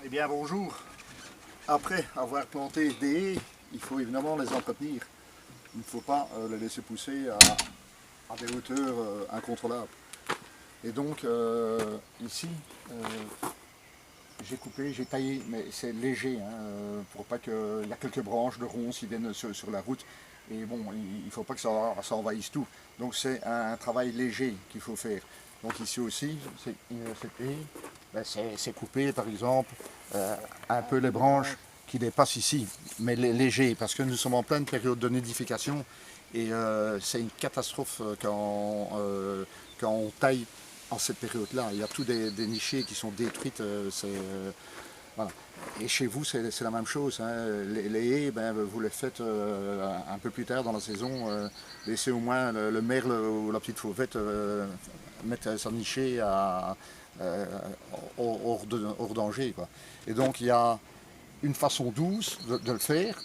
Eh bien bonjour. Après avoir planté des haies, il faut évidemment les entretenir. Il ne faut pas les laisser pousser à des hauteurs incontrôlables. Et donc ici, j'ai coupé, j'ai taillé, mais c'est léger, hein, pour pas qu'il y a quelques branches de ronces qui viennent sur la route. Et bon, il ne faut pas que ça envahisse tout. Donc c'est un travail léger qu'il faut faire. Donc ici aussi, cette haie, ben, c'est couper par exemple un peu les branches qui dépassent ici, mais léger, parce que nous sommes en pleine période de nidification et c'est une catastrophe quand on taille en cette période-là. Il y a tous des nichés qui sont détruites. Voilà. Et chez vous, c'est la même chose, hein. Les haies, ben, vous les faites un peu plus tard dans la saison. Laissez au moins le merle ou la petite fauvette mettre sa nichée hors danger, quoi. Et donc, il y a une façon douce de le faire.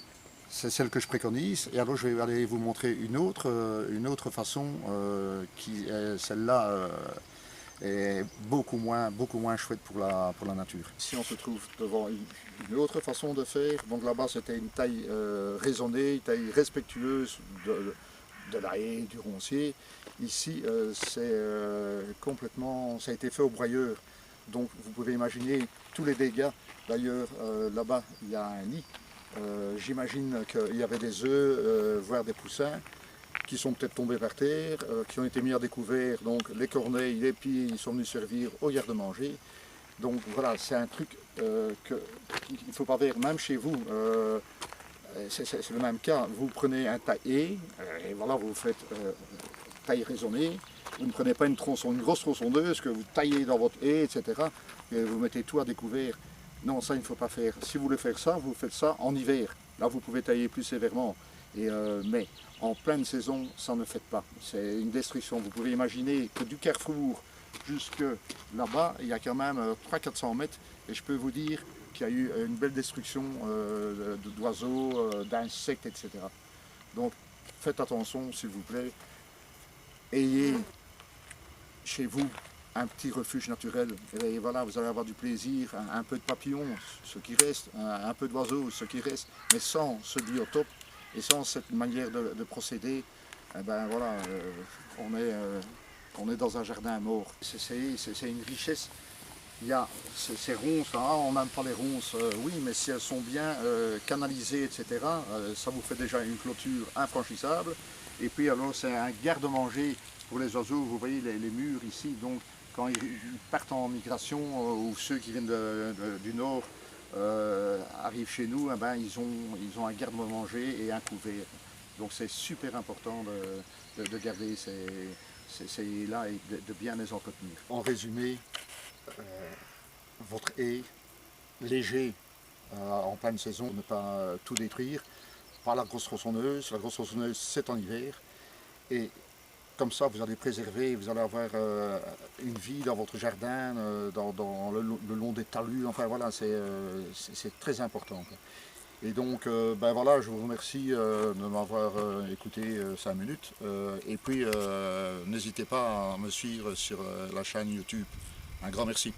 C'est celle que je préconise. Et alors, je vais aller vous montrer une autre façon qui est celle-là est beaucoup moins chouette pour la nature. Ici, on se trouve devant une autre façon de faire. Donc là-bas, c'était une taille raisonnée, une taille respectueuse de la haie, du roncier. Ici, c'est complètement, ça a été fait au broyeur. Donc vous pouvez imaginer tous les dégâts. D'ailleurs, là-bas, il y a un nid. J'imagine qu'il y avait des œufs, voire des poussins, qui sont peut-être tombés par terre, qui ont été mis à découvert. Donc les corneilles, les pieds, ils sont venus servir aux gardes-manger. Donc voilà, c'est un truc qu'il ne faut pas faire, même chez vous. C'est le même cas. Vous prenez un taillé, et voilà, vous faites taille raisonnée. Vous ne prenez pas une grosse tronçonneuse que vous taillez dans votre haie, etc. Et vous mettez tout à découvert. Non, ça il ne faut pas faire. Si vous voulez faire ça, vous faites ça en hiver. Là, vous pouvez tailler plus sévèrement. Mais en pleine saison, ça ne faites pas. C'est une destruction. Vous pouvez imaginer que du Carrefour jusque là-bas, il y a quand même 300-400 mètres. Et je peux vous dire qu'il y a eu une belle destruction d'oiseaux, d'insectes, etc. Donc faites attention, s'il vous plaît. Ayez chez vous un petit refuge naturel. Et voilà, vous allez avoir du plaisir, un peu de papillons, ce qui reste, un peu d'oiseaux, ce qui reste, mais sans ce biotope et sans cette manière de procéder, eh ben voilà, on est dans un jardin mort. C'est une richesse. Il y a ces ronces, là, on n'aime pas les ronces, oui, mais si elles sont bien canalisées, etc., ça vous fait déjà une clôture infranchissable. Et puis alors c'est un garde-manger pour les oiseaux, vous voyez les murs ici, donc quand ils partent en migration ou ceux qui viennent du nord arrivent chez nous, eh ben, ils ont un garde-manger et un couvert. Donc c'est super important de garder ces là et de bien les entretenir. En résumé, votre haie léger en pleine saison, ne pas tout détruire, pas la grosse tronçonneuse c'est en hiver, et comme ça vous allez préserver, vous allez avoir une vie dans votre jardin, le long des talus, enfin voilà, c'est très important, quoi. Et donc, ben voilà, je vous remercie de m'avoir écouté 5 minutes. Et puis, n'hésitez pas à me suivre sur la chaîne YouTube. Un grand merci.